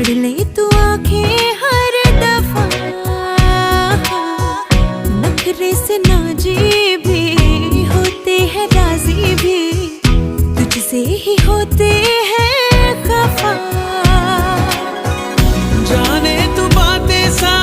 मोड़ ले तू आंखें हर दफा, नखरे से नाजी भी होते हैं राजी भी, तुझसे ही होते हैं खफा। जाने तू बातें सा